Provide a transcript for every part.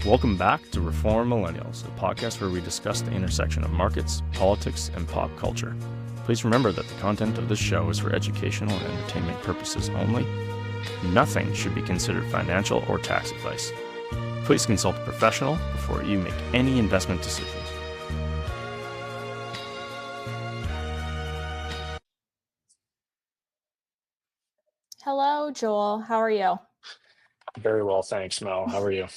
Welcome back to Reform Millennials, a podcast where we discuss the intersection of markets, politics, and pop culture. Please remember that the content of this show is for educational and entertainment purposes only. Nothing should be considered financial or tax advice. Please consult a professional before you make any investment decisions. Hello, Joel. How are you? Very well, thanks, Mel. How are you?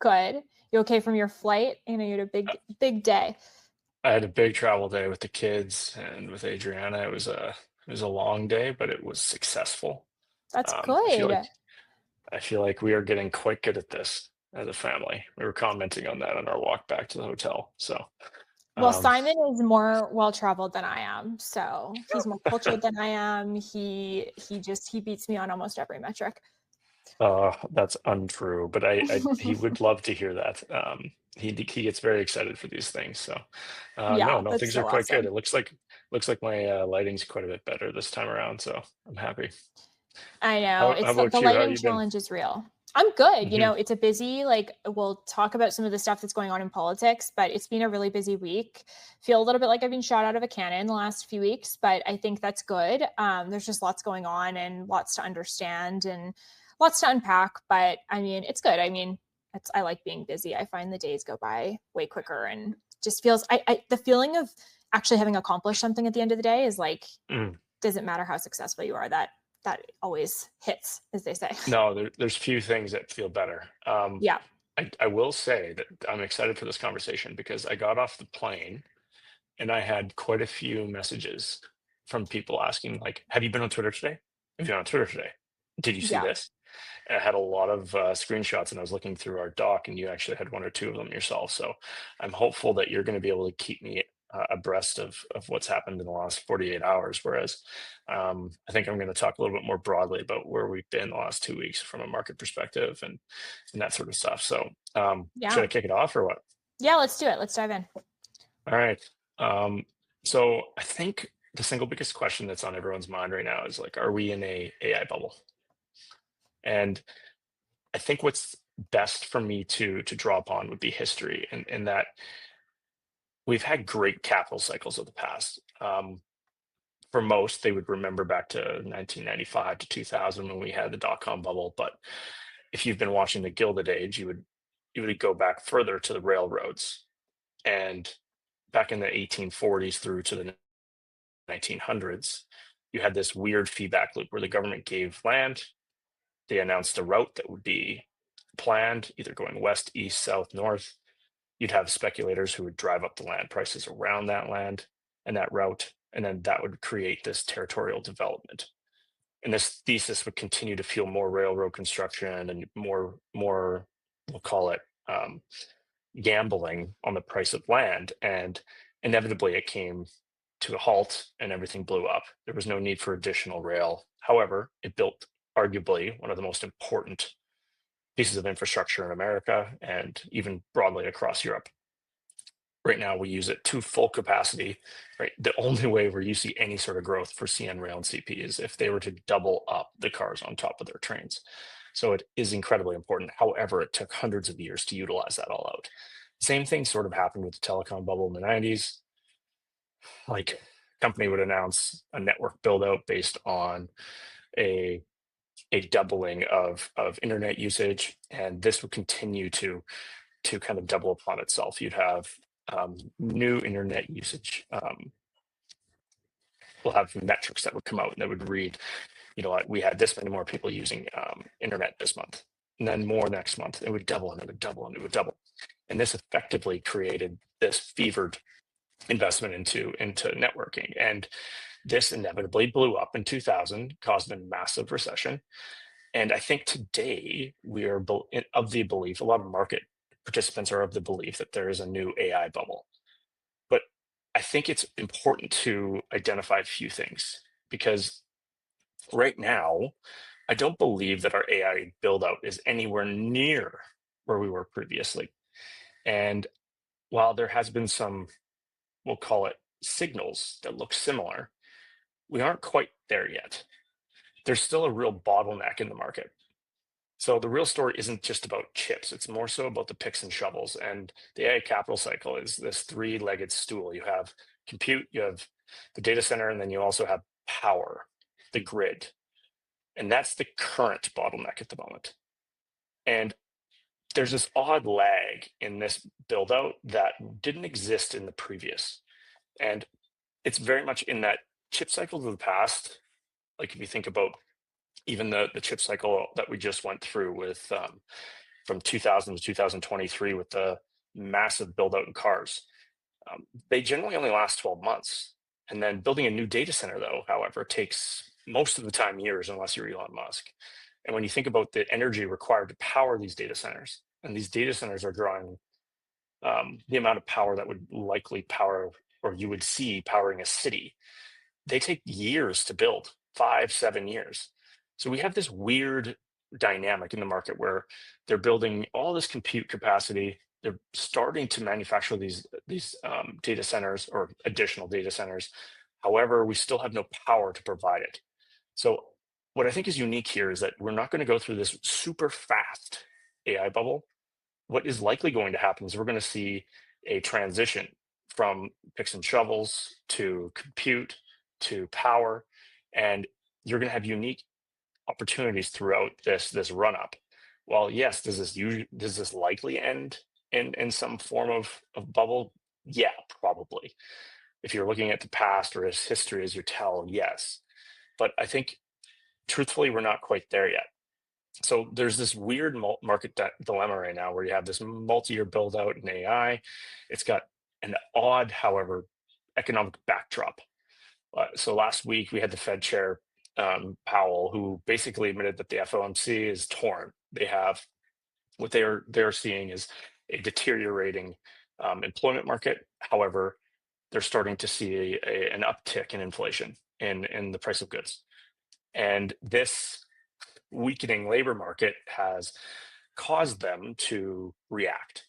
Good. You okay from your flight? You had a big day. I had a big travel day with the kids and with Adriana. It was a long day, but it was successful. That's Um, I feel like good. I feel like we are getting quite good at this as a family. We were commenting on that on our walk back to the hotel. So, Well, um, Simon is more well-traveled than I am, so he's more cultured than I am. He beats me on almost every metric. that's untrue, but he would love to hear that. He gets very excited for these things. So, Yeah, no, that's things are so quite good. awesome. It looks like my lighting's quite a bit better this time around. So I'm happy. I know. How It's the about you? How lighting you been? challenge is real. I'm good. Hmm. It's a busy, we'll talk about some of the stuff that's going on in politics, but it's been a really busy week. Feel a little bit like I've been shot out of a cannon the last few weeks, but I think that's good. There's just lots going on and lots to understand and lots to unpack, but I mean, it's good. I mean, I like being busy. I find the days go by way quicker and just feels, the feeling of actually having accomplished something at the end of the day is like, Mm. doesn't matter how successful you are, that always hits, as they say. No, there's few things that feel better. Yeah. I will say that I'm excited for this conversation because I got off the plane and I had quite a few messages from people asking, like, "Have you been on Twitter today? Have you been on Twitter today? Did you see Yeah. this?" And I had a lot of screenshots, and I was looking through our doc, and you actually had one or two of them yourself. So I'm hopeful that you're going to be able to keep me abreast of what's happened in the last 48 hours. Whereas I think I'm going to talk a little bit more broadly about where we've been the last 2 weeks from a market perspective and that sort of stuff. So should Yeah. I kick it off or what? Yeah. Let's do it. Let's dive in. All right. So I think the single biggest question that's on everyone's mind right now is like, are we in a AI bubble? And I think what's best for me to draw upon would be history, and in that we've had great capital cycles of the past. For most, they would remember back to 1995 to 2000 when we had the dot-com bubble. But if you've been watching the Gilded Age, you would go back further to the railroads, and back in the 1840s through to the 1900s, you had this weird feedback loop where the government gave land. They announced a route that would be planned, either going west, east, south, north. You'd have speculators who would drive up the land prices around that land and that route, and then that would create this territorial development. And this thesis would continue to fuel more railroad construction and more, we'll call it gambling on the price of land. And inevitably, it came to a halt and everything blew up. There was no need for additional rail. However, it built arguably one of the most important pieces of infrastructure in America and even broadly across Europe. Right now, we use it to full capacity. Right, the only way where you see any sort of growth for CN Rail and CP is if they were to double up the cars on top of their trains. So it is incredibly important. However, it took hundreds of years to utilize that all out. Same thing sort of happened with the telecom bubble in the 90s. Like, company would announce a network build out based on a doubling of internet usage, and this would continue to kind of double upon itself. You'd have new internet usage. We'll have metrics that would come out and that would read, like, we had this many more people using internet this month, and then more next month. It would double and it would double and it would double, and this effectively created this fevered investment into networking. And this inevitably blew up in 2000, caused a massive recession. And I think today we are of the belief, a lot of market participants are of the belief that there is a new AI bubble. But I think it's important to identify a few things because right now, I don't believe that our AI build out is anywhere near where we were previously. And while there has been some, we'll call it signals that look similar, we aren't quite there yet. There's still a real bottleneck in the market. So the real story isn't just about chips. It's more so about the picks and shovels. And the AI capital cycle is this three-legged stool. You have compute, you have the data center, and then you also have power, the grid. And that's the current bottleneck at the moment. And there's this odd lag in this build out that didn't exist in the previous. And it's very much in that chip cycles of the past. Like if you think about even the chip cycle that we just went through with from 2000 to 2023 with the massive build out in cars, they generally only last 12 months. And then building a new data center, though, however, takes most of the time years, unless you're Elon Musk. And when you think about the energy required to power these data centers, and these data centers are drawing the amount of power that would likely power, or you would see powering a city, they take years to build, 5-7 years. So we have this weird dynamic in the market where they're building all this compute capacity. They're starting to manufacture these data centers or additional data centers. However, we still have no power to provide it. So what I think is unique here is that we're not going to go through this super fast AI bubble. What is likely going to happen is we're going to see a transition from picks and shovels to compute to power, and you're going to have unique opportunities throughout this run up. Well, yes, does this likely end in some form of bubble? Yeah, probably. If you're looking at the past or as history as your tell, yes. But I think truthfully, we're not quite there yet. So there's this weird market dilemma right now where you have this multi-year build out in AI. It's got an odd, however, economic backdrop. So last week we had the Fed chair, Powell, who basically admitted that the FOMC is torn. They have what they're seeing is a deteriorating employment market. However, they're starting to see an uptick in inflation in the price of goods. And this weakening labor market has caused them to react.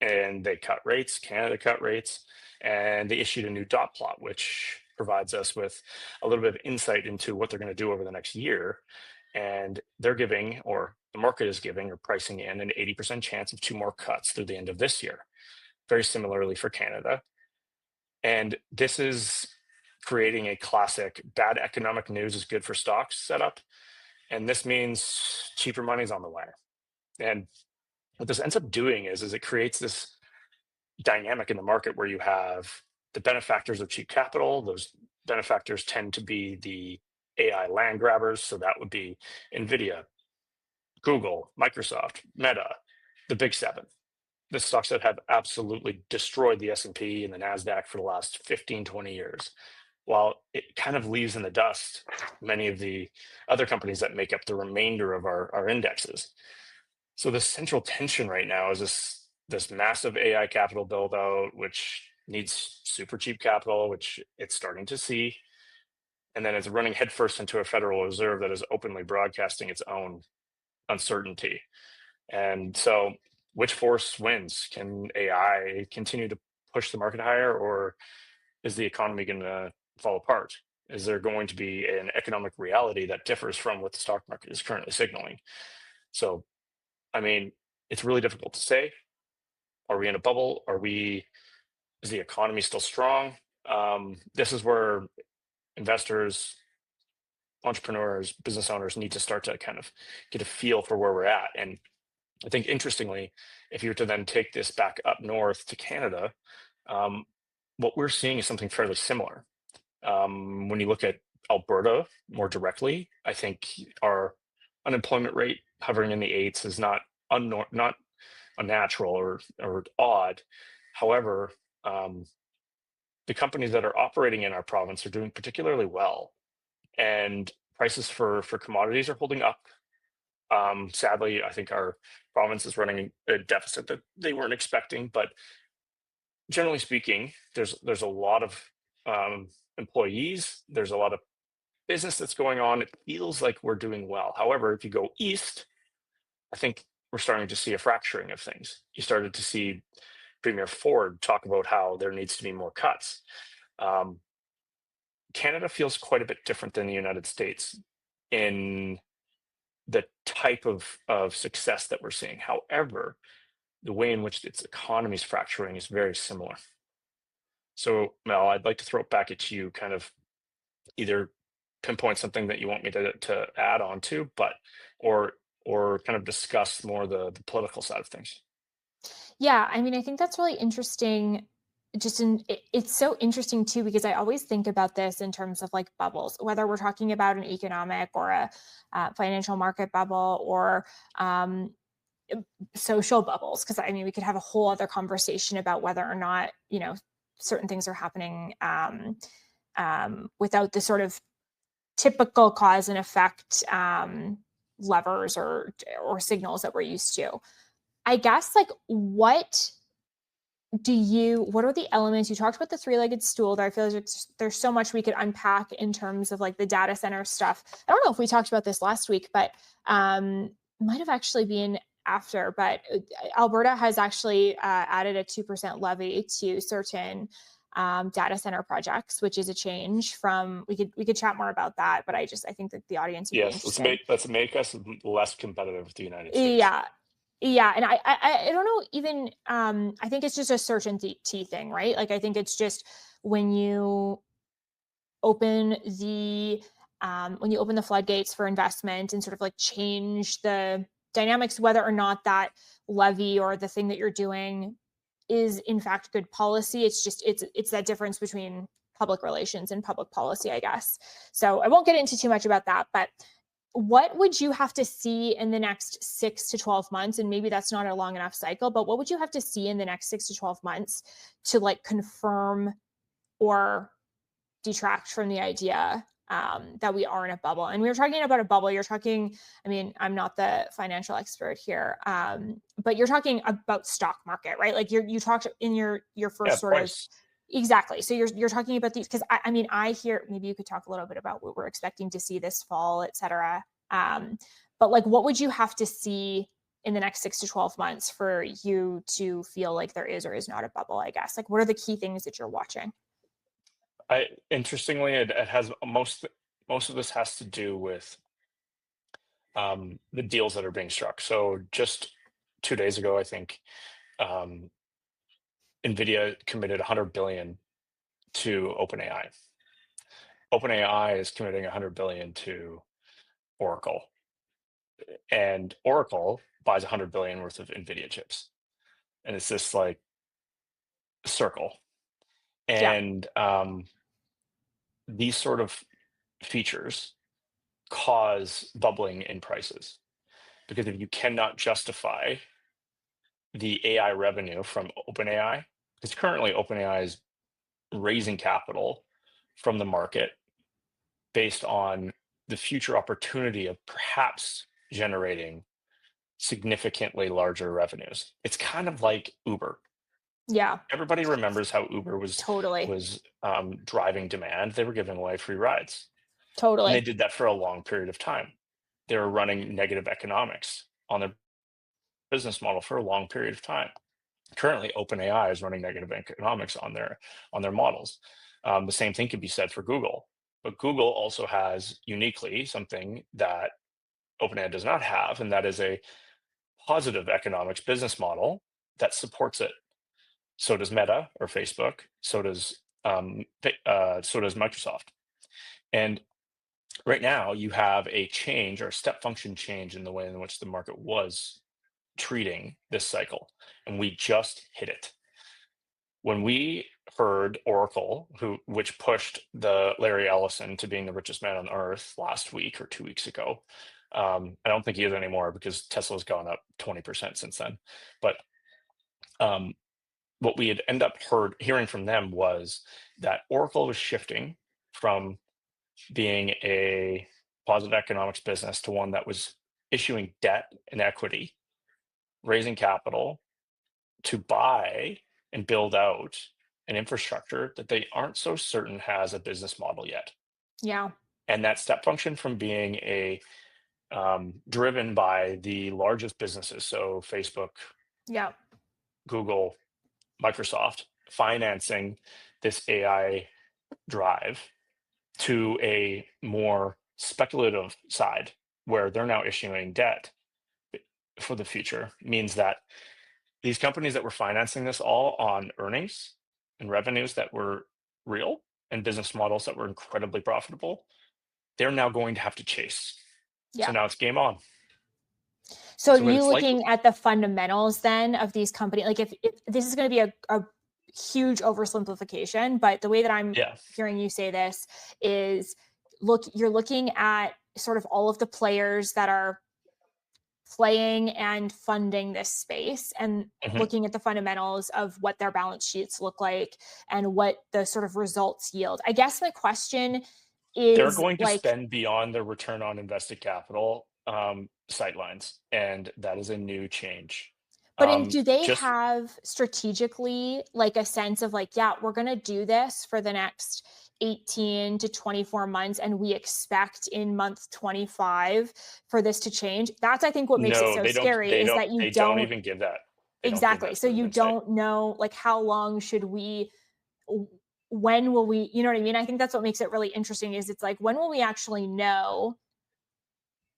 And they cut rates, Canada cut rates, and they issued a new dot plot, which provides us with a little bit of insight into what they're going to do over the next year. And they're giving, or the market is giving, or pricing in an 80% chance of 2 more cuts through the end of this year. Very similarly for Canada. And this is creating a classic bad economic news is good for stocks setup. And this means cheaper money's on the way. And what this ends up doing is it creates this dynamic in the market where you have the benefactors of cheap capital. Those benefactors tend to be the AI land grabbers. So that would be NVIDIA, Google, Microsoft, Meta, the big seven, the stocks that have absolutely destroyed the S&P and the NASDAQ for the last 15, 20 years. While it kind of leaves in the dust many of the other companies that make up the remainder of our indexes. So the central tension right now is this massive AI capital build out, which needs super cheap capital, which it's starting to see. And then it's running headfirst into a Federal Reserve that is openly broadcasting its own uncertainty. And so which force wins? Can AI continue to push the market higher, or is the economy going to fall apart? Is there going to be an economic reality that differs from what the stock market is currently signaling? So, I mean, it's really difficult to say. Are we in a bubble? Is the economy still strong? This is where investors, entrepreneurs, business owners need to start to kind of get a feel for where we're at. And I think interestingly, if you were to then take this back up north to Canada, what we're seeing is something fairly similar. When you look at Alberta more directly, I think our unemployment rate hovering in the eights is not unnatural or odd. However, the companies that are operating in our province are doing particularly well, and prices for commodities are holding up. Sadly, I think our province is running a deficit that they weren't expecting, but generally speaking, there's a lot of employees, there's a lot of business that's going on. It feels like we're doing well. However, if you go east, I think we're starting to see a fracturing of things. You started to see Premier Ford talk about how there needs to be more cuts. Canada feels quite a bit different than the United States in the type of success that we're seeing. However, the way in which its economy is fracturing is very similar. So, Mel, I'd like to throw it back at you, kind of either pinpoint something that you want me to add on to, but or kind of discuss more the political side of things. Yeah, I mean, I think that's really interesting. It's so interesting too, because I always think about this in terms of like bubbles, whether we're talking about an economic or a financial market bubble or um, social bubbles. Because I mean, we could have a whole other conversation about whether or not, certain things are happening without the sort of typical cause and effect levers or signals that we're used to. I guess, like, what are the elements? You talked about the three-legged stool there. I feel like there's so much we could unpack in terms of like the data center stuff. I don't know if we talked about this last week, but might have actually been after, but Alberta has actually added a 2% levy to certain data center projects, which is a change from, we could chat more about that, but I think that the audience would be Yes, interested. let's make us less competitive with the United States. Yeah. Yeah. And I don't know, even I think it's just a certainty thing, right? Like I think it's just when you open the floodgates for investment and sort of like change the dynamics, whether or not that levy or the thing that you're doing is in fact good policy. It's that difference between public relations and public policy, I guess. So I won't get into too much about that, but what would you have to see in the next 6 to 12 months? And maybe that's not a long enough cycle, but what would you have to see in the next 6 to 12 months to like confirm or detract from the idea that we are in a bubble? And we were talking about a bubble. You're talking, I mean, I'm not the financial expert here, but you're talking about stock market, right? Like you talked in your first sort of. Exactly. So you're talking about these, because I mean, I hear, maybe you could talk a little bit about what we're expecting to see this fall, et cetera. But like, what would you have to see in the next 6 to 12 months for you to feel like there is or is not a bubble, I guess? Like, what are the key things that you're watching? Interestingly, it has most of this has to do with the deals that are being struck. So just 2 days ago, I think NVIDIA committed 100 billion to OpenAI. OpenAI is committing 100 billion to Oracle, and Oracle buys 100 billion worth of NVIDIA chips, and it's this like circle. Yeah. And these sort of features cause bubbling in prices, because if you cannot justify the AI revenue from OpenAI, because currently OpenAI is raising capital from the market based on the future opportunity of perhaps generating significantly larger revenues. It's kind of like Uber. Yeah, Everybody remembers how Uber totally. was driving demand. They were giving away free rides, and Totally. they did that for a long period of time. They were running negative economics on their business model for a long period of time. Currently, OpenAI is running negative economics on their models. The same thing could be said for Google, but Google also has uniquely something that OpenAI does not have, and that is a positive economics business model that supports it. So does Meta or Facebook. So does Microsoft. And right now, you have a change or a step function change in the way in which the market was treating this cycle, and we just hit it. When we heard Oracle, which pushed the Larry Ellison to being the richest man on earth last week or 2 weeks ago, I don't think he is anymore because Tesla's gone up 20% since then. But what we had ended up hearing from them was that Oracle was shifting from being a positive economics business to one that was issuing debt and equity, raising capital to buy and build out an infrastructure that they aren't so certain has a business model yet. Yeah. And that step function from being a driven by the largest businesses, so Facebook, Yeah. Google, Microsoft, financing this AI drive, to a more speculative side where they're now issuing debt for the future means that these companies that were financing this all on earnings and revenues that were real and business models that were incredibly profitable, they're now going to have to chase. So Yeah. now it's game on. So are So what you it's like, looking at the fundamentals then of these companies? Like if this is going to be a huge oversimplification, but the way that I'm yeah, hearing you say this is you're looking at sort of all of the players that are playing and funding this space and mhm. looking at the fundamentals of what their balance sheets look like and what the sort of results yield. I guess my question They're is going to like, spend beyond their return on invested capital sightlines, and that is a new change. but do they Just have strategically like a sense of like, yeah, we're going to do this for the next 18 to 24 months and we expect in month 25 for this to change? That's, I think, what makes it no, so they don't. scary They is don't. that you They don't don't even give that. They don't give exactly. that So sort of you insight. don't know like how long should we when will we, you know what I mean? I think that's what makes it really interesting is it's like when will we actually know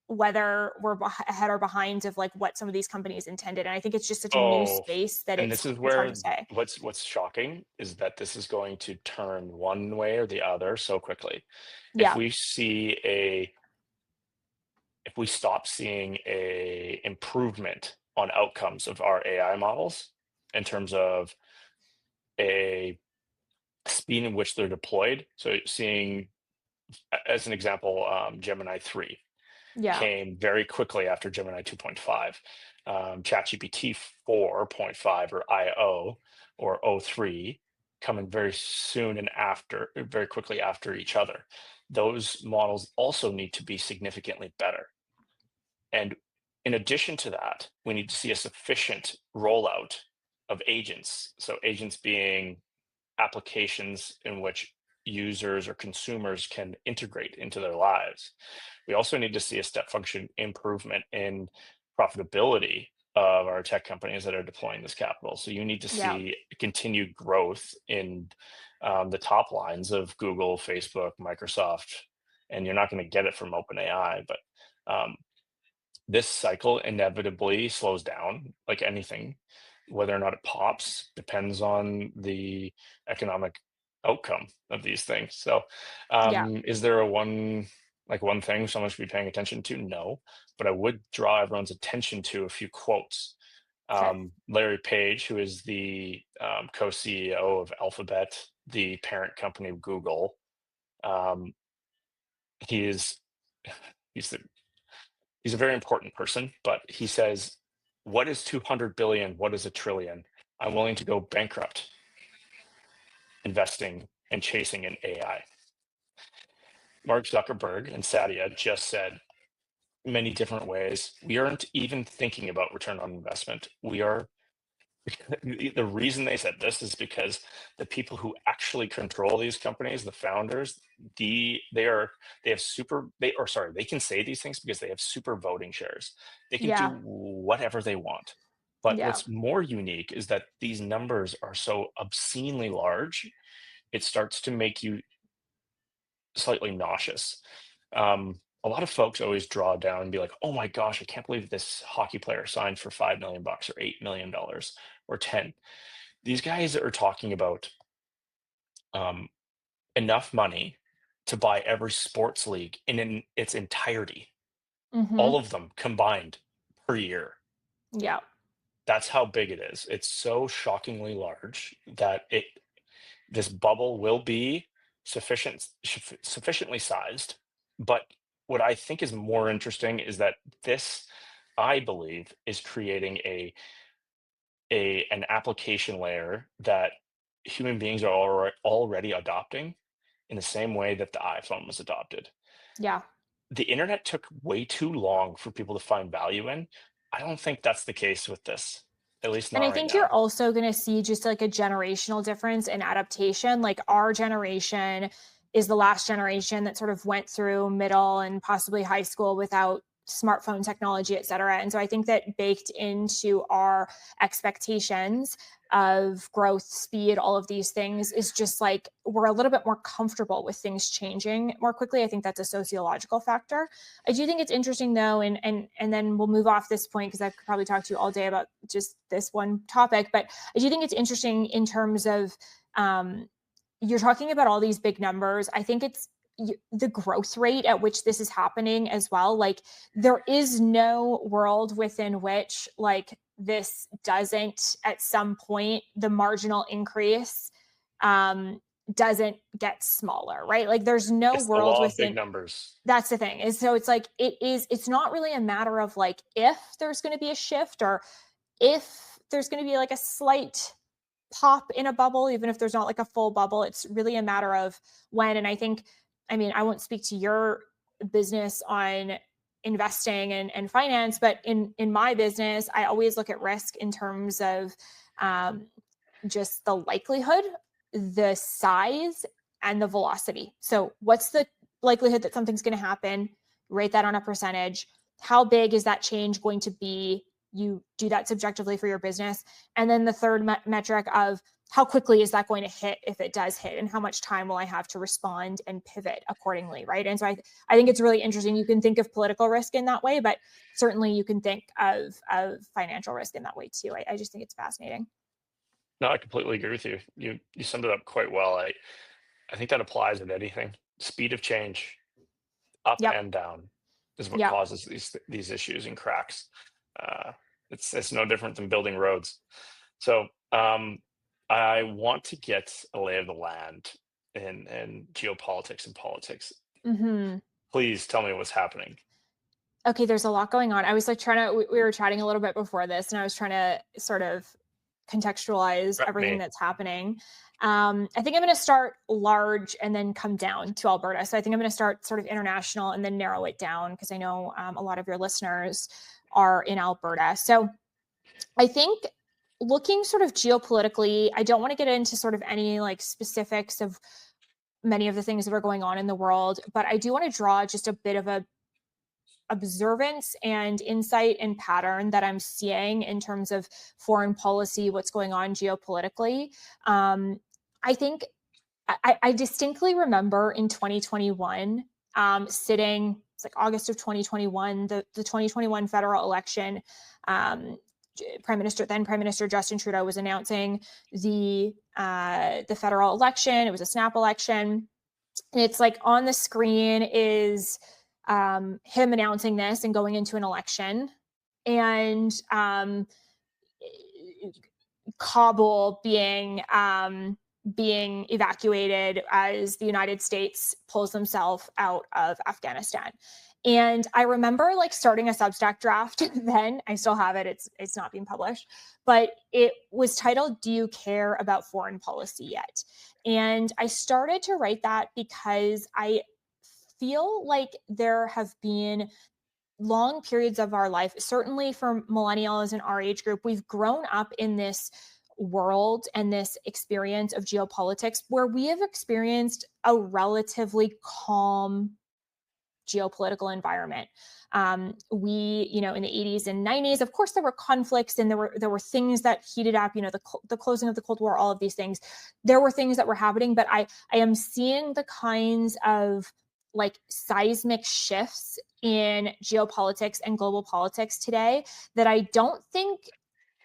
whether we're ahead or behind of like what some of these companies intended. And I think it's just such a new Oh, space that and this is it's hard where to say. what's shocking is that this is going to turn one way or the other so quickly. If Yeah. we see a if we stop seeing a improvement on outcomes of our AI models in terms of a speed in which they're deployed. So seeing, as an example, Gemini 3 Yeah. came very quickly after Gemini 2.5. ChatGPT 4.5 or IO or O3 coming very soon and after, very quickly after each other. Those models also need to be significantly better. And in addition to that, we need to see a sufficient rollout of agents. So agents being applications in which users or consumers can integrate into their lives. We also need to see a step function improvement in profitability of our tech companies that are deploying this capital. So you need to Yeah. see continued growth in the top lines of Google, Facebook, Microsoft, and you're not going to get it from OpenAI, but um, this cycle inevitably slows down like anything. Whether or not it pops depends on the economic outcome of these things. So Yeah. is there a one thing someone should be paying attention to? No, but I would draw everyone's attention to a few quotes. Okay. Larry Page, who is the co-CEO of Alphabet, the parent company of Google, um, he is he's the he's a very important person, but he says, what is 200 billion? What is a trillion? I'm willing to go bankrupt investing and chasing in AI. Mark Zuckerberg and Satya just said many different ways, we aren't even thinking about return on investment. We are the reason they said this is because the people who actually control these companies, the founders, they have super they or sorry, they can say these things because they have super voting shares. They can do Yeah. whatever they want. But Yeah. what's more unique is that these numbers are so obscenely large, it starts to make you slightly nauseous. A lot of folks always draw down and be like, "Oh my gosh, I can't believe this hockey player signed for $5 million or $8 million or 10." These guys are talking about um, enough money to buy every sports league in its entirety, Mm-hmm. all of them combined per year. Yeah. That's how big it is. It's so shockingly large that this bubble will be sufficiently sized. But what I think is more interesting is that this, I believe, is creating an application layer that human beings are already adopting in the same way that the iPhone was adopted. Yeah. The internet took way too long for people to find value in. I don't think that's the case with this, at least And not I right think you're now. also going to see just like a generational difference in adaptation. Like our generation is the last generation that sort of went through middle and possibly high school without smartphone technology, et cetera. And so I think that baked into our expectations of growth, speed, all of these things is just like we're a little bit more comfortable with things changing more quickly. I think that's a sociological factor. I do think it's interesting though, and then we'll move off this point because I could probably talk to you all day about just this one topic. But I do think it's interesting in terms of you're talking about all these big numbers. I think it's the growth rate at which this is happening as well. Like there is no world within which like this doesn't at some point, the marginal increase doesn't get smaller, right? Like there's no It's world the law within of big numbers. That's the thing is, so it's like, it's not really a matter of like, if there's going to be a shift or if there's going to be like a slight pop in a bubble, even if there's not like a full bubble. It's really a matter of when. And I think, I mean, I won't speak to your business on investing and finance, but in my business, I always look at risk in terms of just the likelihood, the size, and the velocity. So what's the likelihood that something's going to happen? Rate that on a percentage. How big is that change going to be? You do that subjectively for your business. And then the third metric of how quickly is that going to hit if it does hit, and how much time will I have to respond and pivot accordingly, right? And so I think it's really interesting. You can think of political risk in that way, but certainly you can think of financial risk in that way too. I just think it's fascinating. No, I completely agree with you. You summed it up quite well. I think that applies in anything. Speed of change, up Yep. and down, is what Yep. causes these issues and cracks. It's no different than building roads. So I want to get a lay of the land in geopolitics and politics. Mm-hmm. Please tell me what's happening. Okay, there's a lot going on. I was like we were chatting a little bit before this, and I was trying to sort of contextualize Prep everything me. that's happening. I think I'm going to start large and then come down to Alberta. So I think I'm going to start sort of international and then narrow it down because I know a lot of your listeners are in Alberta. So I think looking sort of geopolitically, I don't want to get into sort of any like specifics of many of the things that are going on in the world, but I do want to draw just a bit of a observance and insight and pattern that I'm seeing in terms of foreign policy, what's going on geopolitically. I think I distinctly remember in 2021 sitting, it's like August of 2021, the 2021 federal election. Prime Minister Justin Trudeau was announcing the federal election. It was a snap election, and it's like on the screen is him announcing this and going into an election, and Kabul being evacuated as the United States pulls themselves out of Afghanistan. And I remember like starting a Substack draft then. I still have it. It's not being published, but it was titled, "Do You Care About Foreign Policy Yet?" And I started to write that because I feel like there have been long periods of our life, certainly for millennials in our age group, we've grown up in this world and this experience of geopolitics where we have experienced a relatively calm geopolitical environment. We, in the 80s and 90s, of course, there were conflicts and there were things that heated up, the closing of the Cold War, all of these things. There were things that were happening, but I am seeing the kinds of like seismic shifts in geopolitics and global politics today that I don't think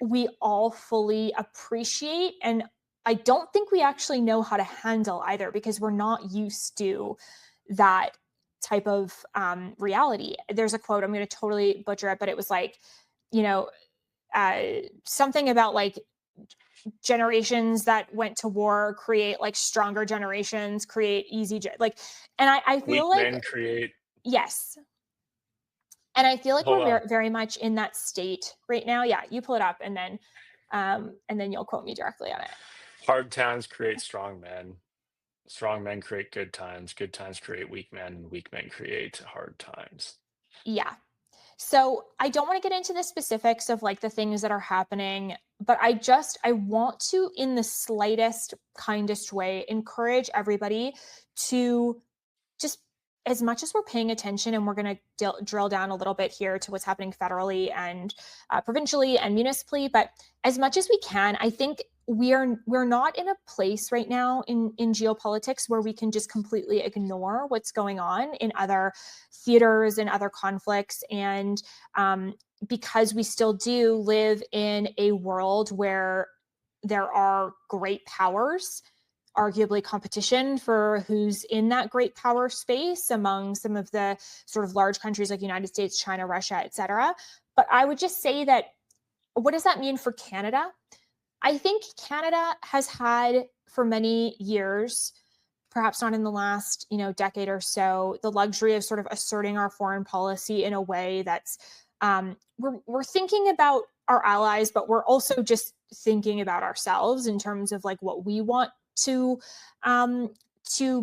we all fully appreciate. And I don't think we actually know how to handle either, because we're not used to that type of reality. There's a quote, I'm going to totally butcher it, but it was like, something about like generations that went to war create like stronger generations, create easy, and I feel Weak like men create. Yes. And I feel like Hold we're on. very, very much in that state right now. Yeah, you pull it up and then you'll quote me directly on it. Hard times create strong men. Strong men create good times. Good times create weak men. And weak men create hard times. Yeah. So I don't want to get into the specifics of like the things that are happening, but I want to, in the slightest, kindest way, encourage everybody to just as much as we're paying attention, and we're going to drill down a little bit here to what's happening federally and provincially and municipally, but as much as we can, I think we're not in a place right now in geopolitics where we can just completely ignore what's going on in other theaters and other conflicts. And because we still do live in a world where there are great powers, arguably competition for who's in that great power space among some of the sort of large countries like United States, China, Russia, et cetera. But I would just say that, what does that mean for Canada? I think Canada has had for many years, perhaps not in the last, decade or so, the luxury of sort of asserting our foreign policy in a way that's we're thinking about our allies, but we're also just thinking about ourselves in terms of like what we want to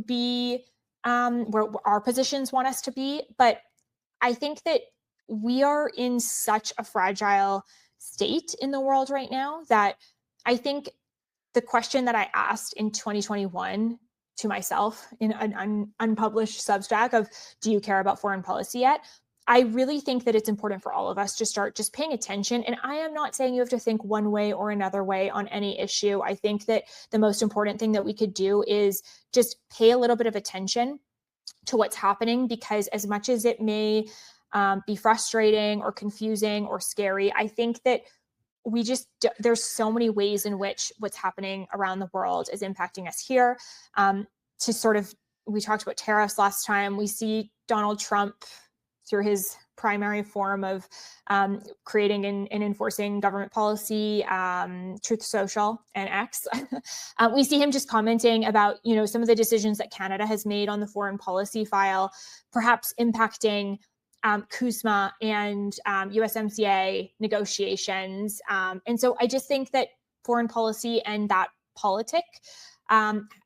be, where our positions want us to be. But I think that we are in such a fragile state in the world right now that I think the question that I asked in 2021 to myself in an unpublished Substack of, do you care about foreign policy yet? I really think that it's important for all of us to start just paying attention. And I am not saying you have to think one way or another way on any issue. I think that the most important thing that we could do is just pay a little bit of attention to what's happening, because as much as it may be frustrating or confusing or scary, I think that there's so many ways in which what's happening around the world is impacting us here. We talked about tariffs last time. We see Donald Trump, through his primary form of creating and enforcing government policy, Truth Social and X. We see him just commenting about, some of the decisions that Canada has made on the foreign policy file, perhaps impacting CUSMA and USMCA negotiations. And so I just think that foreign policy and that politic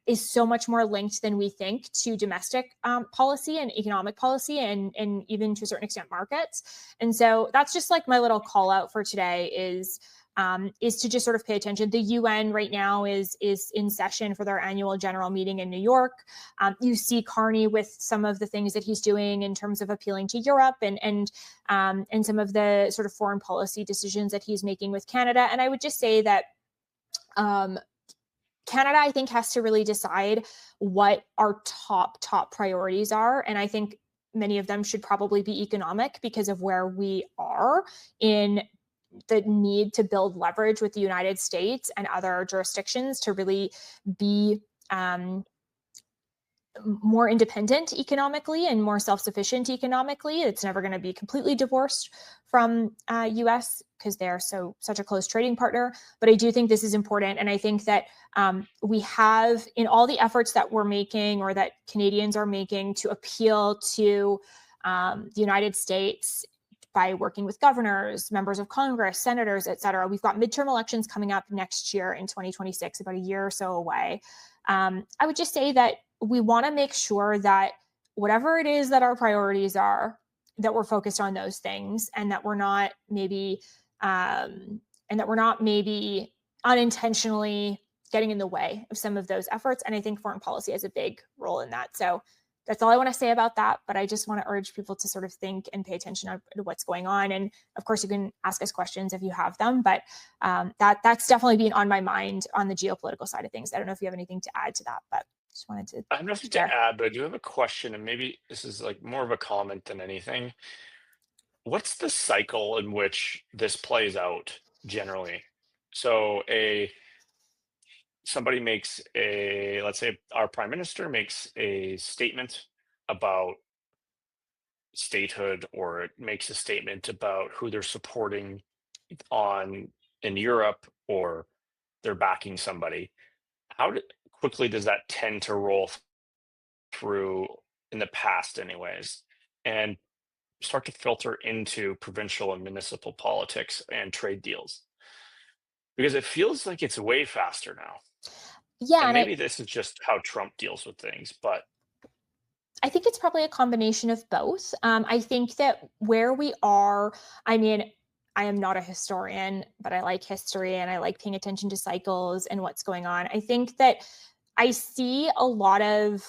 is so much more linked than we think to domestic policy and economic policy, and even to a certain extent markets. And so that's just like my little call out for today is to just sort of pay attention. The UN right now is in session for their annual general meeting in New York. You see Carney with some of the things that he's doing in terms of appealing to Europe and some of the sort of foreign policy decisions that he's making with Canada. And I would just say that Canada, I think, has to really decide what our top priorities are. And I think many of them should probably be economic because of where we are in the need to build leverage with the United States and other jurisdictions to really be more independent economically and more self-sufficient economically. It's never going to be completely divorced from US because they're such a close trading partner. But I do think this is important. And I think that we have, in all the efforts that we're making or that Canadians are making to appeal to the United States by working with governors, members of Congress, senators, et cetera. We've got midterm elections coming up next year in 2026, about a year or so away. I would just say that we want to make sure that whatever it is that our priorities are, that we're focused on those things, and that we're not maybe unintentionally getting in the way of some of those efforts. And I think foreign policy has a big role in that. So that's all I want to say about that. But I just want to urge people to sort of think and pay attention to what's going on. And of course, you can ask us questions if you have them. But that's definitely been on my mind on the geopolitical side of things. I don't know if you have anything to add to that, but just wanted to. I have nothing to add, but I do have a question, and maybe this is like more of a comment than anything. What's the cycle in which this plays out generally? So somebody makes let's say our prime minister makes a statement about statehood, or it makes a statement about who they're supporting in Europe, or they're backing somebody. How quickly does that tend to roll through in the past anyways, and start to filter into provincial and municipal politics and trade deals? Because it feels like it's way faster now. Yeah. And maybe this is just how Trump deals with things, but I think it's probably a combination of both. I think that where we are, I mean, I am not a historian, but I like history and I like paying attention to cycles and what's going on. I think that I see a lot of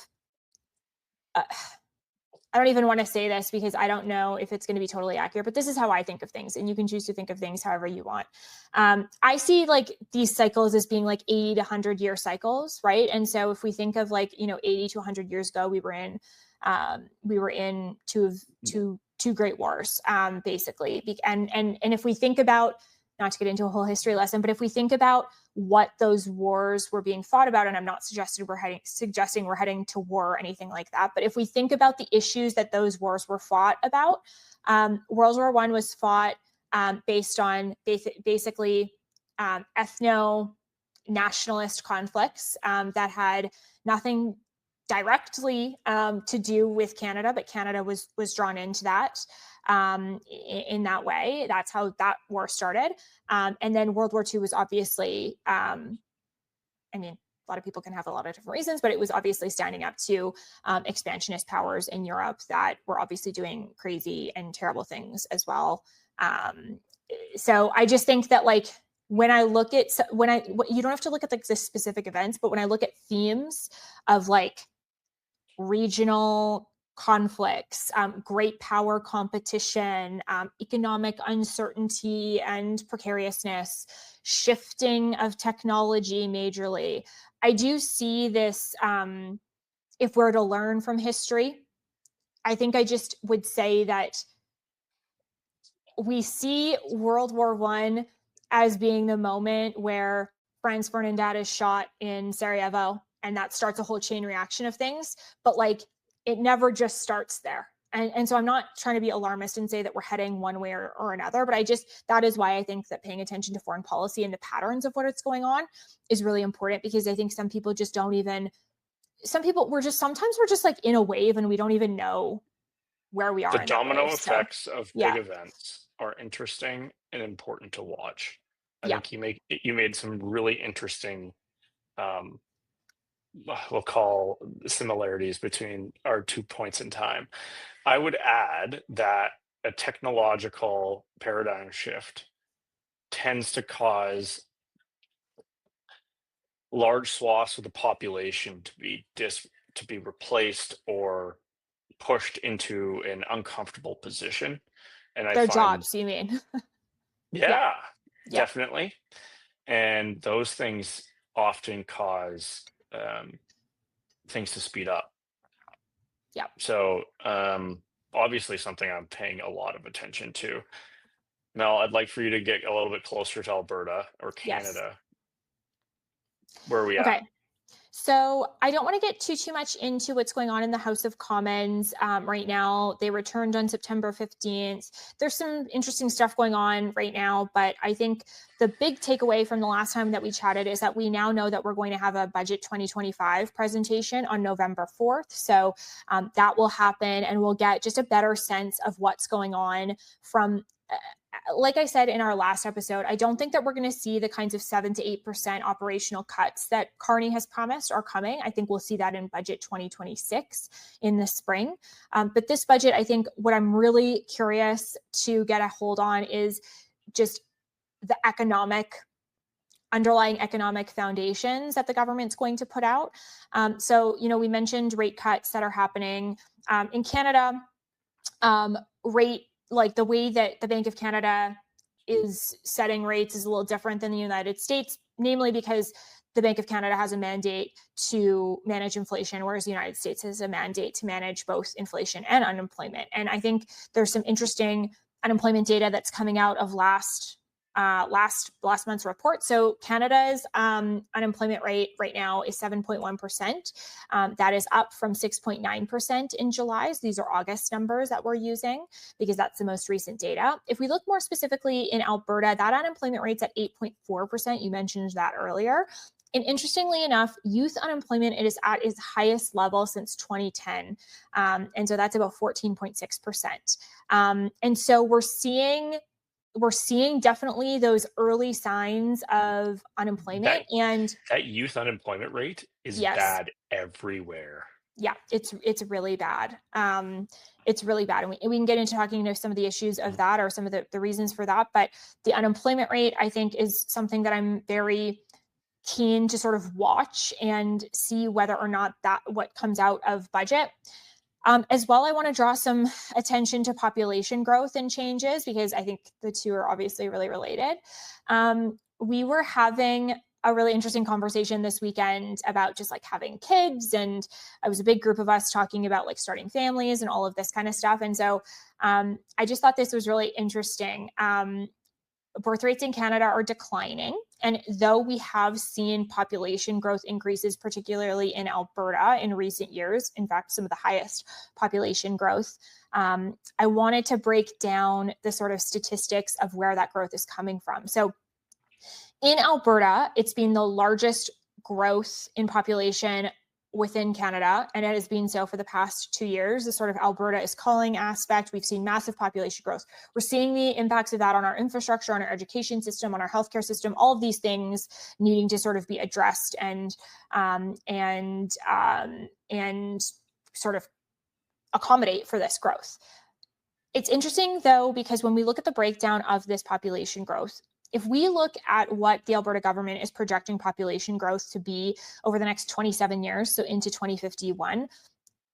I don't even want to say this because I don't know if it's going to be totally accurate, but this is how I think of things, and you can choose to think of things however you want. I see like these cycles as being like 80 to 100-year cycles, right? And so if we think of like, 80 to 100 years ago, we were in two great wars, basically. And if we think about, not to get into a whole history lesson, but if we think about what those wars were being fought about, and I'm not suggesting we're heading to war or anything like that, but if we think about the issues that those wars were fought about, World War I was fought based on basically ethno-nationalist conflicts that had nothing directly to do with Canada, but Canada was drawn into that in that way. That's how that war started. And then World War II was obviously, a lot of people can have a lot of different reasons, but it was obviously standing up to expansionist powers in Europe that were obviously doing crazy and terrible things as well. So I just think that like, when I look at, you don't have to look at like the specific events, but when I look at themes of like regional conflicts, great power competition, economic uncertainty and precariousness, shifting of technology majorly, I do see this, if we're to learn from history, I think I just would say that we see World War I as being the moment where Franz Ferdinand is shot in Sarajevo, and that starts a whole chain reaction of things. But like, it never just starts there. And so I'm not trying to be alarmist and say that we're heading one way or another, but that is why I think that paying attention to foreign policy and the patterns of what it's going on is really important, because I think some people just sometimes we're just like in a wave and we don't even know where we are. The domino effects of big yeah. events are interesting and important to watch. I Yeah. think you made some really interesting, we'll call similarities between our 2 points in time. I would add that a technological paradigm shift tends to cause large swaths of the population to be replaced or pushed into an uncomfortable position. And Their jobs, you mean? Yeah, definitely. And those things often cause things to speed up. Yeah. So obviously something I'm paying a lot of attention to. Mel, I'd like for you to get a little bit closer to Alberta or Canada. Yes. Where are we at? Okay. So I don't want to get too much into what's going on in the House of Commons right now. They returned on September 15th. There's some interesting stuff going on right now, but I think the big takeaway from the last time that we chatted is that we now know that we're going to have a Budget 2025 presentation on November 4th. So that will happen, and we'll get just a better sense of what's going on from like I said in our last episode, I don't think that we're going to see the kinds of 7 to 8% operational cuts that Carney has promised are coming. I think we'll see that in Budget 2026 in the spring. But this budget, I think what I'm really curious to get a hold on is just the underlying economic foundations that the government's going to put out. So, we mentioned rate cuts that are happening in Canada. Like the way that the Bank of Canada is setting rates is a little different than the United States, namely because the Bank of Canada has a mandate to manage inflation, whereas the United States has a mandate to manage both inflation and unemployment. And I think there's some interesting unemployment data that's coming out of last month's report. So Canada's unemployment rate right now is 7.1%. That is up from 6.9% in July. So these are August numbers that we're using because that's the most recent data. If we look more specifically in Alberta, that unemployment rate's at 8.4%. You mentioned that earlier. And interestingly enough, youth unemployment is at its highest level since 2010. And so that's about 14.6%. And so we're seeing definitely those early signs of unemployment, and that youth unemployment rate is bad everywhere. Yeah, it's really bad. It's really bad. And we can get into talking some of the issues of that or some of the reasons for that. But the unemployment rate, I think, is something that I'm very keen to sort of watch and see whether or not that what comes out of budget. As well, I want to draw some attention to population growth and changes, because I think the two are obviously really related. We were having a really interesting conversation this weekend about just like having kids, and it was a big group of us talking about like starting families and all of this kind of stuff. And so I just thought this was really interesting. Birth rates in Canada are declining. And though we have seen population growth increases, particularly in Alberta in recent years, in fact, some of the highest population growth, I wanted to break down the sort of statistics of where that growth is coming from. So in Alberta, it's been the largest growth in population within Canada, and it has been so for the past 2 years. The sort of Alberta is calling aspect. We've seen massive population growth. We're seeing the impacts of that on our infrastructure, on our education system, on our healthcare system, all of these things needing to sort of be addressed and sort of accommodate for this growth. It's interesting though, because when we look at the breakdown of this population growth, if we look at what the Alberta government is projecting population growth to be over the next 27 years, so into 2051,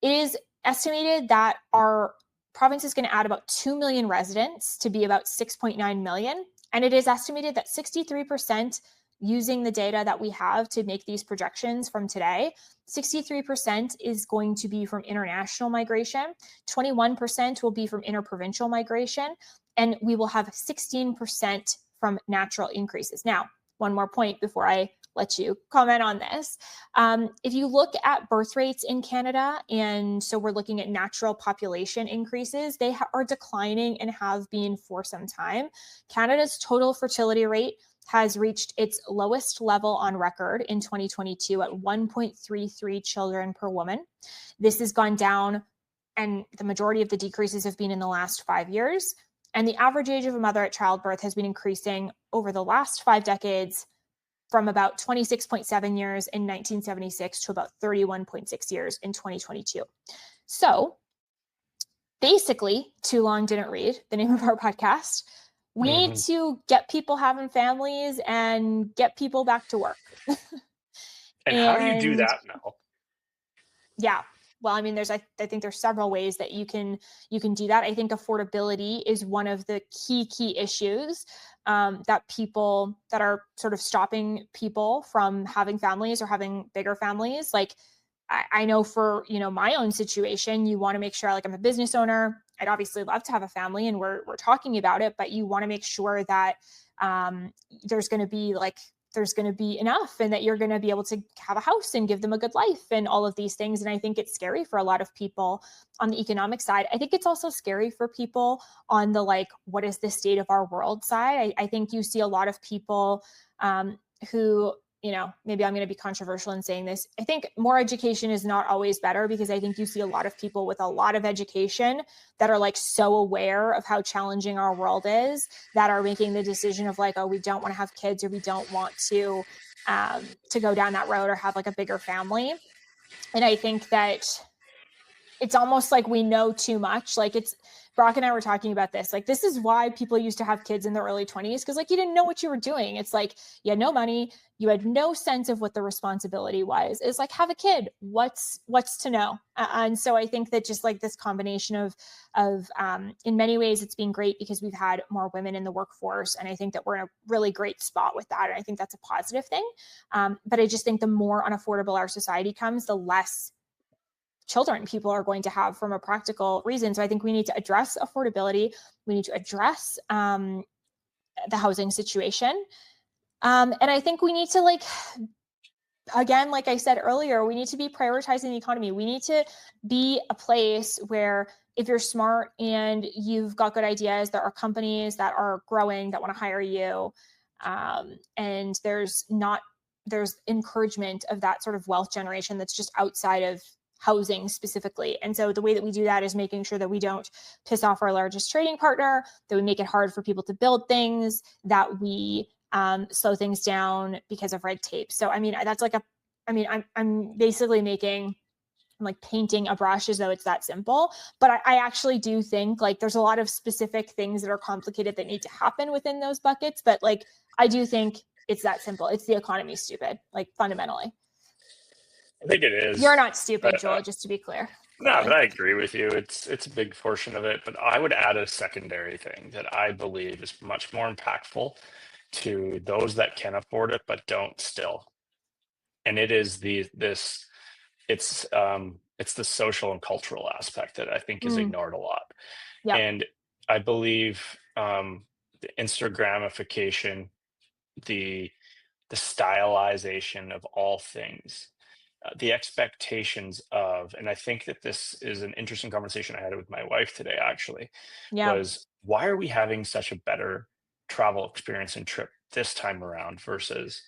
it is estimated that our province is going to add about 2 million residents to be about 6.9 million. And it is estimated that 63%, using the data that we have to make these projections from today, 63% is going to be from international migration, 21% will be from interprovincial migration, and we will have 16% from natural increases. Now, one more point before I let you comment on this. If you look at birth rates in Canada, and so we're looking at natural population increases, they are declining and have been for some time. Canada's total fertility rate has reached its lowest level on record in 2022 at 1.33 children per woman. This has gone down, and the majority of the decreases have been in the last 5 years. And the average age of a mother at childbirth has been increasing over the last 5 decades from about 26.7 years in 1976 to about 31.6 years in 2022. So basically, Too Long Didn't Read, the name of our podcast, we need to get people having families and get people back to work. And how do you do that, Mel? Yeah. Well, I mean, I think there's several ways that you can do that. I think affordability is one of the key issues that are sort of stopping people from having families or having bigger families. Like I know for, my own situation, you want to make sure, like, I'm a business owner. I'd obviously love to have a family, and we're talking about it, but you want to make sure that there's going to be enough, and that you're going to be able to have a house and give them a good life and all of these things. And I think it's scary for a lot of people on the economic side. I think it's also scary for people on the, like, what is the state of our world side? I think you see a lot of people who, maybe I'm going to be controversial in saying this. I think more education is not always better, because I think you see a lot of people with a lot of education that are, like, so aware of how challenging our world is, that are making the decision of, like, oh, we don't want to have kids, or we don't want to go down that road or have, like, a bigger family. And I think that it's almost like we know too much. Like, Brock and I were talking about this. Like, this is why people used to have kids in their early 20s, because, like, you didn't know what you were doing. It's like you had no money, you had no sense of what the responsibility was. It's like, have a kid. What's to know? And so I think that just like this combination of in many ways, it's been great because we've had more women in the workforce, and I think that we're in a really great spot with that. And I think that's a positive thing. But I just think the more unaffordable our society comes, the less children people are going to have from a practical reason. So I think we need to address affordability. We need to address the housing situation. And I think we need to, like, again, like I said earlier, we need to be prioritizing the economy. We need to be a place where, if you're smart and you've got good ideas, there are companies that are growing that want to hire you. And there's encouragement of that sort of wealth generation that's just outside of housing specifically. And so the way that we do that is making sure that we don't piss off our largest trading partner, that we make it hard for people to build things, that we slow things down because of red tape. So, I mean, that's like I'm basically I'm like painting a brush as though it's that simple, but I actually do think, like, there's a lot of specific things that are complicated that need to happen within those buckets. But, like, I do think it's that simple. It's the economy stupid, like, fundamentally. I think it is. You're not stupid, Joel, just to be clear. No, but clearly. I agree with you. It's a big portion of it, but I would add a secondary thing that I believe is much more impactful to those that can afford it but don't still. And it is it's the social and cultural aspect that I think is Mm, ignored a lot. yeah. And I believe the Instagramification, the the stylization of all things, the expectations of, and I think that this is an interesting conversation I had with my wife today, actually, Yeah. was why are we having such a better travel experience and trip this time around versus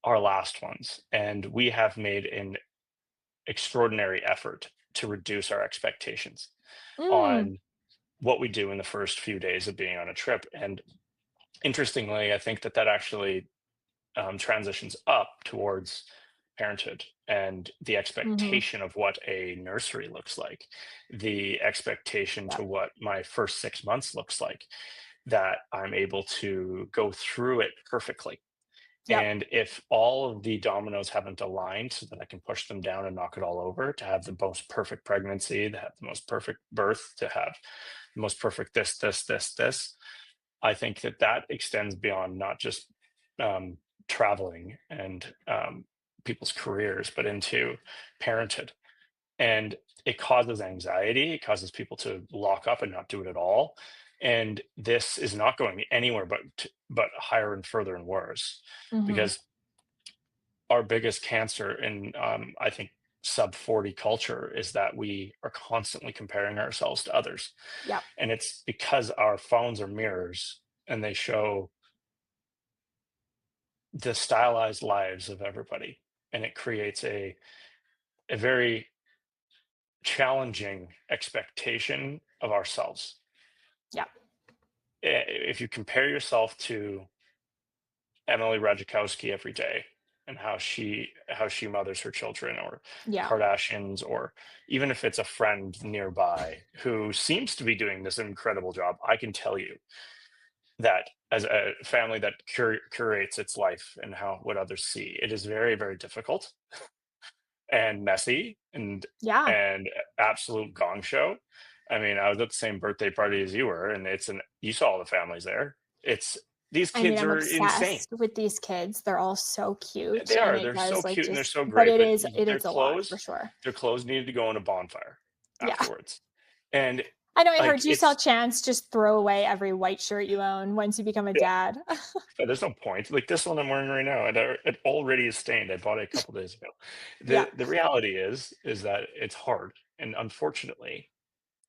our last ones? And we have made an extraordinary effort to reduce our expectations Mm, on what we do in the first few days of being on a trip. And interestingly, I think that that actually transitions up towards parenthood and the hmm. expectation of what a nursery looks like, the expectation Yep. to what my first 6 months looks like, that I'm able to go through it perfectly. Yep. And if all of the dominoes haven't aligned so that I can push them down and knock it all over, to have the most perfect pregnancy, to have the most perfect birth, to have the most perfect this, I think that that extends beyond not just um, traveling and people's careers, but into parenthood. And it causes anxiety. It causes people to lock up and not do it at all. And this is not going anywhere but higher and further and worse, Hmm. because our biggest cancer in I think sub 40 culture is that we are constantly comparing ourselves to others, Yep. and it's because our phones are mirrors and they show the stylized lives of everybody, and it creates a very challenging expectation of ourselves. Yep. If you compare yourself to Emily Ratajkowski every day and how she mothers her children, or Yeah. Kardashians, or even if it's a friend nearby who seems to be doing this incredible job, I can tell you that as a family that curates its life and how what others see, it is very, very difficult and messy Yeah. and absolute gong show. I mean, I was at the same birthday party as you were, and you saw all the families there. It's These I mean, kids I'm are insane. obsessed with these kids. They're all so cute, They and are. it They're so does like cute and they're just, so but great, it but is it their is a lot for clothes, sure. their clothes needed to go in a bonfire Yeah. afterwards. And I know, I like heard you saw Chance just throw away every white shirt you own once you become a yeah, dad. but there's no point. Like this one I'm wearing right now, and it already is stained. I bought it a couple days ago. Yeah. The reality is that it's hard, and unfortunately,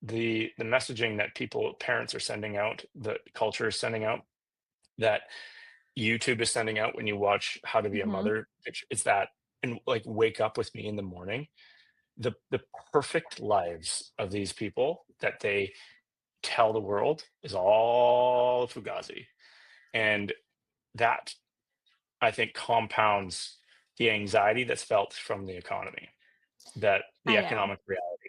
the messaging that parents are sending out, that culture is sending out, that YouTube is sending out when you watch How to Be a Hmm. Mother, it's that, and like wake up with me in the morning, the perfect lives of these people that they tell the world is all fugazi. And that, I think, compounds the anxiety that's felt from the economy, that the I know. economic reality.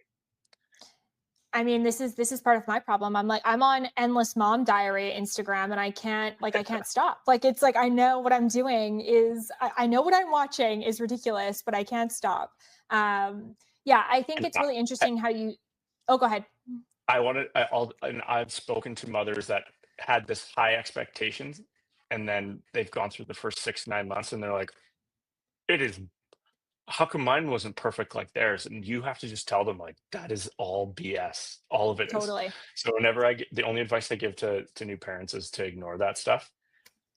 I mean, this is part of my problem. I'm on endless mom diary Instagram, and I can't stop. Like it's like I know what I'm doing is I know what I'm watching is ridiculous, but I can't stop. Yeah, I think And it's really interesting how you. Oh, go ahead. and I've spoken to mothers that had this high expectations, and then they've gone through the first 6 9 months, and they're like, it is, how come mine wasn't perfect like theirs? And you have to just tell them, like, that is all BS. All of it is. Totally. So whenever the only advice I give to new parents is to ignore that stuff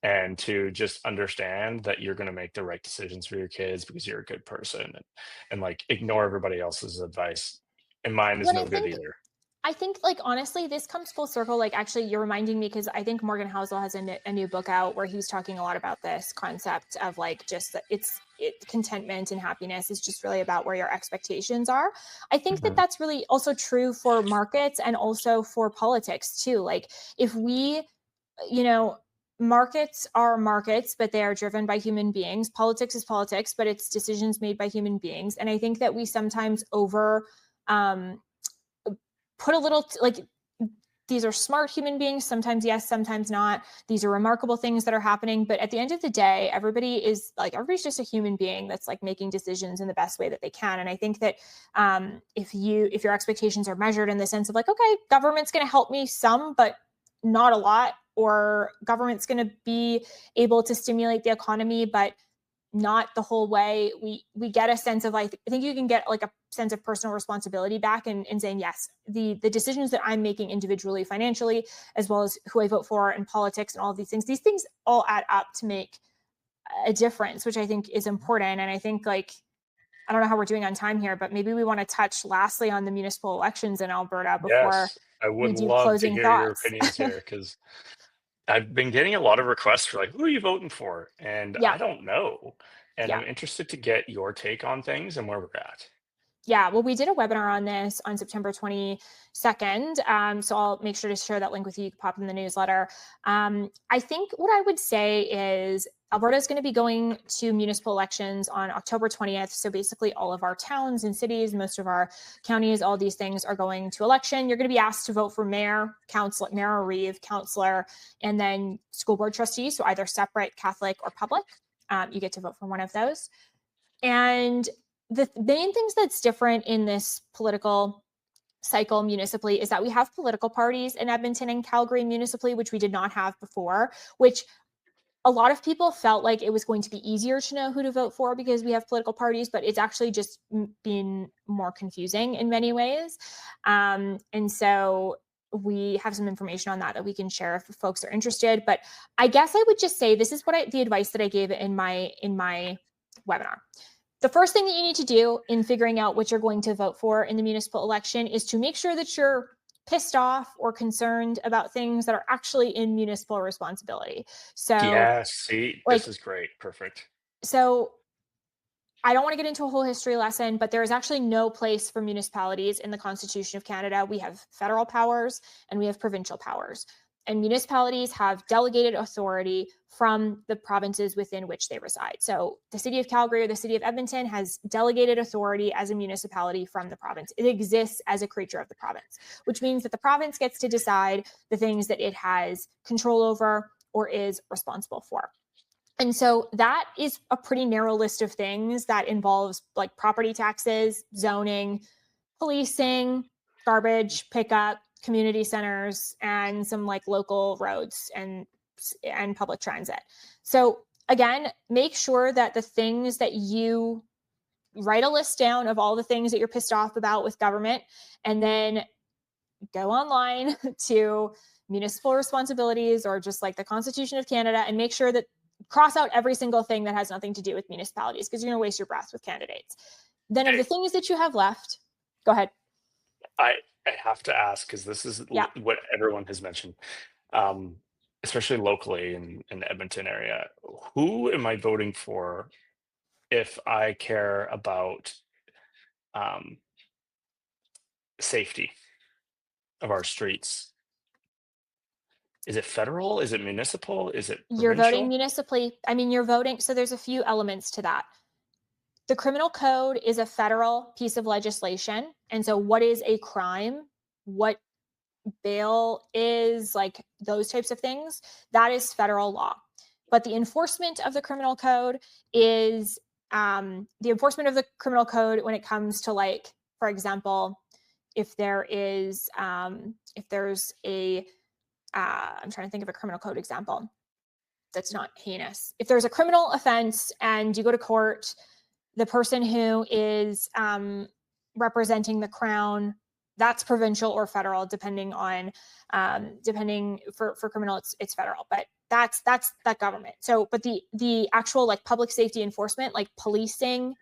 and to just understand that you're going to make the right decisions for your kids because you're a good person, and like ignore everybody else's advice. And mine is But no good either. I think, like, honestly, this comes full circle. Like, actually, you're reminding me because I think Morgan Housel has a new book out where he was talking a lot about this concept of like just that contentment and happiness is just really about where your expectations are. I think that Mhm. that's really also true for markets and also for politics too. Like, if we, you know, markets are markets, but they are driven by human beings. Politics is politics, but it's decisions made by human beings. And I think that we sometimes over, um, put a little like these are smart human beings. Sometimes yes, sometimes not. These are remarkable things that are happening. But at the end of the day, everybody's just a human being that's like making decisions in the best way that they can. And I think that if your expectations are measured in the sense of like, okay, government's going to help me some, but not a lot, or government's going to be able to stimulate the economy, but not the whole way, we get a sense of like, I think you can get like a sense of personal responsibility back and saying, yes, the decisions that I'm making individually, financially, as well as who I vote for in politics and all of these things all add up to make a difference, which I think is important. And I think like, I don't know how we're doing on time here, but maybe we want to touch lastly on the municipal elections in Alberta before Yes, I we would do love to closing hear your thoughts. opinions here because I've been getting a lot of requests for like, who are you voting for? And Yeah. I don't know. And Yeah. I'm interested to get your take on things and where we're at. Yeah, well, we did a webinar on this on September 22nd. So I'll make sure to share that link with you. You can pop in the newsletter. I think what I would say is Alberta is going to be going to municipal elections on October 20th. So basically all of our towns and cities, most of our counties, all these things are going to election. You're going to be asked to vote for mayor, council, mayor or reeve, councillor, and then school board trustees. So either separate, Catholic or public. You get to vote for one of those. And the main things that's different in this political cycle municipally is that we have political parties in Edmonton and Calgary municipally, which we did not have before, which a lot of people felt like it was going to be easier to know who to vote for because we have political parties, but it's actually just been more confusing in many ways. And so we have some information on that we can share if folks are interested. But I guess I would just say this is the advice that I gave in my webinar. The first thing that you need to do in figuring out what you're going to vote for in the municipal election is to make sure that you're pissed off or concerned about things that are actually in municipal responsibility. So, Yes, see, like, this is great. Perfect. so I don't want to get into a whole history lesson, but there is actually no place for municipalities in the Constitution of Canada. We have federal powers and we have provincial powers. And municipalities have delegated authority from the provinces within which they reside. So the city of Calgary or the city of Edmonton has delegated authority as a municipality from the province. It exists as a creature of the province, which means that the province gets to decide the things that it has control over or is responsible for. And so that is a pretty narrow list of things that involves like property taxes, zoning, policing, garbage pickup, community centers, and some like local roads and public transit. So again, make sure that the things that you write a list down of all the things that you're pissed off about with government, and then go online to municipal responsibilities or just like the Constitution of Canada and make sure that cross out every single thing that has nothing to do with municipalities because you're going to waste your breath with candidates. Then of the things that you have left, go ahead. I have to ask because this is what everyone has mentioned, especially locally in the Edmonton area. Who am I voting for if I care about safety of our streets? Is it federal? Is it municipal? Is it provincial? You're voting municipally. I mean, you're voting. So there's a few elements to that. The criminal code is a federal piece of legislation. And so what is a crime? What bail is, like those types of things, that is federal law. But the enforcement of the criminal code is the enforcement of the criminal code when it comes to, like, for example, if there's a I'm trying to think of a criminal code example that's not heinous. If there's a criminal offense and you go to court, the person who is representing the Crown, that's provincial or federal, depending for criminal, it's federal, but that's that government. So, but the actual like public safety enforcement, like policing,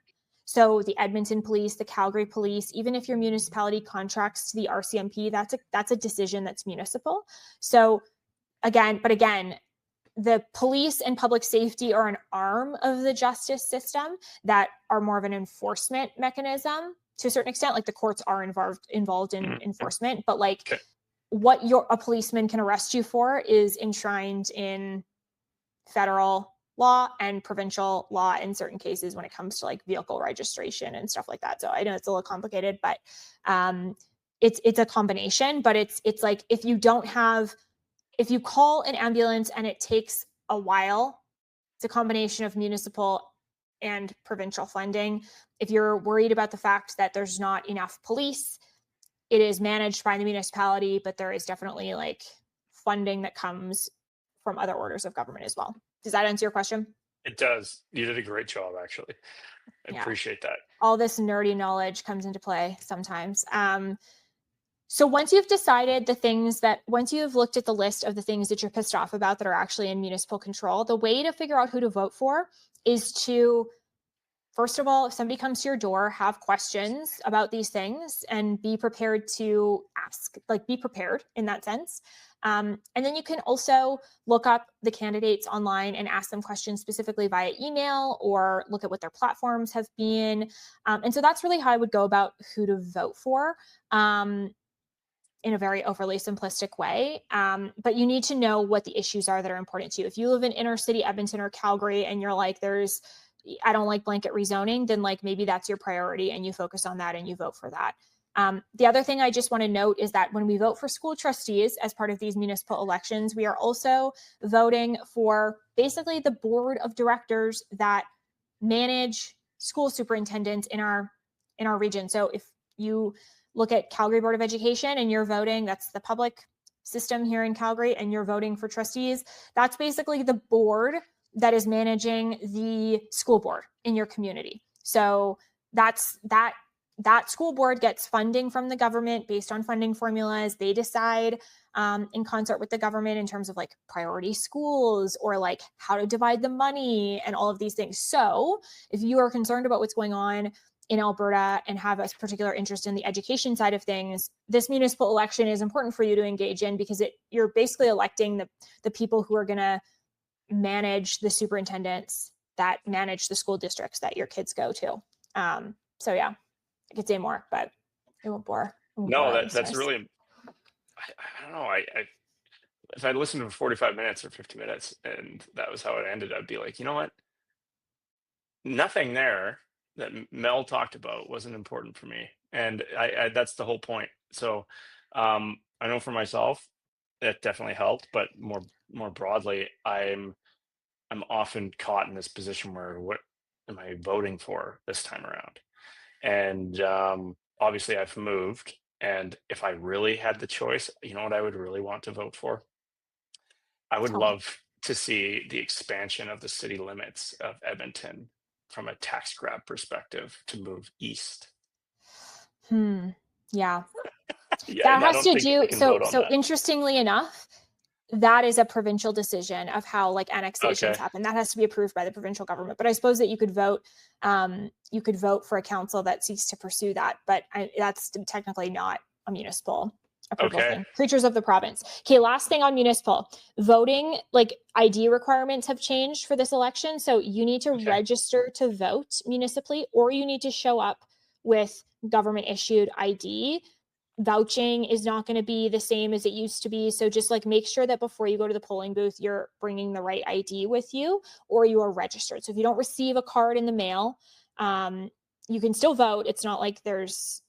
so the Edmonton Police, the Calgary Police, even if your municipality contracts to the RCMP, that's a decision that's municipal. So again, the police and public safety are an arm of the justice system that are more of an enforcement mechanism to a certain extent. Like the courts are involved in enforcement, but like what a policeman can arrest you for is enshrined in federal law and provincial law in certain cases when it comes to like vehicle registration and stuff like that. So I know it's a little complicated, but it's a combination, but it's like if you call an ambulance and it takes a while, it's a combination of municipal and provincial funding. If you're worried about the fact that there's not enough police, it is managed by the municipality, but there is definitely like funding that comes from other orders of government as well. Does that answer your question? It does. You did a great job, actually. I appreciate that. All this nerdy knowledge comes into play sometimes. So once you've decided once you've looked at the list of the things that you're pissed off about that are actually in municipal control, the way to figure out who to vote for is to, first of all, if somebody comes to your door, have questions about these things and be prepared to ask, like be prepared in that sense. And then you can also look up the candidates online and ask them questions specifically via email or look at what their platforms have been. And so that's really how I would go about who to vote for. In a very overly simplistic way. But you need to know what the issues are that are important to you. If you live in inner city Edmonton or Calgary and you're like, I don't like blanket rezoning, then like maybe that's your priority and you focus on that and you vote for that. The other thing I just want to note is that when we vote for school trustees as part of these municipal elections, we are also voting for basically the board of directors that manage school superintendents in our region. So if you look at Calgary Board of Education and you're voting, that's the public system here in Calgary, and you're voting for trustees, that's basically the board that is managing the school board in your community. So that school board gets funding from the government based on funding formulas. They decide in concert with the government in terms of like priority schools or like how to divide the money and all of these things. So if you are concerned about what's going on in Alberta and have a particular interest in the education side of things, this municipal election is important for you to engage in because you're basically electing the people who are going to manage the superintendents that manage the school districts that your kids go to. So yeah, I could say more, but it won't bore. That's really, I don't know. If I listened to 45 minutes or 50 minutes and that was how it ended, I'd be like, you know what? Nothing there that Mel talked about wasn't important for me. And I that's the whole point. So I know for myself, it definitely helped, but more broadly, I'm often caught in this position where what am I voting for this time around? And obviously I've moved. And if I really had the choice, you know what I would really want to vote for? I would love to see the expansion of the city limits of Edmonton from a tax grab perspective to move east. Yeah. Yeah, That has to do, so interestingly enough, that is a provincial decision of how like annexations happen. That has to be approved by the provincial government. But I suppose that you could vote for a council that seeks to pursue that. But that's technically not a municipal approval thing. Creatures of the province. Okay, last thing on municipal. Voting, like ID requirements have changed for this election. So you need to register to vote municipally, or you need to show up with government issued ID. Vouching is not going to be the same as it used to be. So just like make sure that before you go to the polling booth, you're bringing the right ID with you or you are registered. So if you don't receive a card in the mail, you can still vote. It's not like there's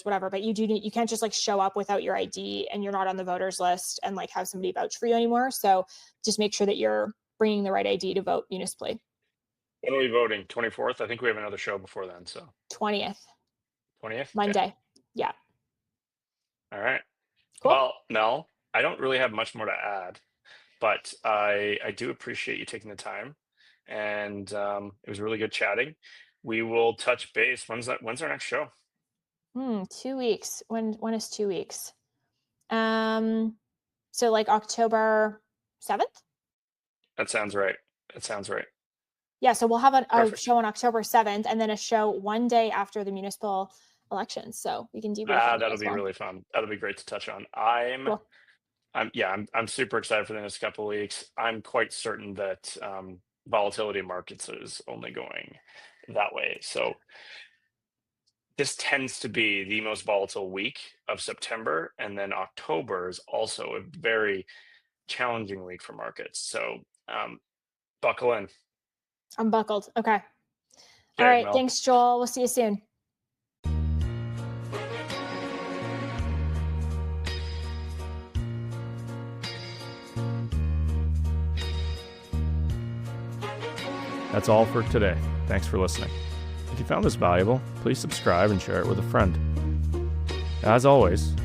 whatever, but you can't just like show up without your ID and you're not on the voters list and like have somebody vouch for you anymore. So just make sure that you're bringing the right ID to vote municipally. When are we voting? 24th? I think we have another show before then. So 20th. 20th? Monday. Yeah. All right. Cool. Well, Mel, I don't really have much more to add, but I do appreciate you taking the time, and it was really good chatting. We will touch base. When's our next show? 2 weeks. When is 2 weeks? So like October 7th? That sounds right. Yeah, so we'll have a show on October 7th and then a show one day after the municipal elections. So we can debrief. That'll be really fun. That'll be great to touch on. I'm super excited for the next couple of weeks. I'm quite certain that volatility in markets is only going that way. So this tends to be the most volatile week of September, and then October is also a very challenging week for markets. So buckle in. I'm buckled. Okay. All right. Mel. Thanks, Joel. We'll see you soon. That's all for today. Thanks for listening. If you found this valuable, please subscribe and share it with a friend. As always,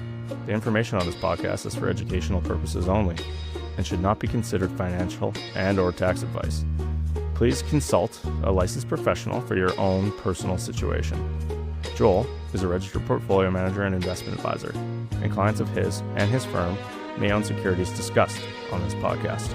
the information on this podcast is for educational purposes only and should not be considered financial and/or tax advice. Please consult a licensed professional for your own personal situation. Joel is a registered portfolio manager and investment advisor, and clients of his and his firm may own securities discussed on this podcast.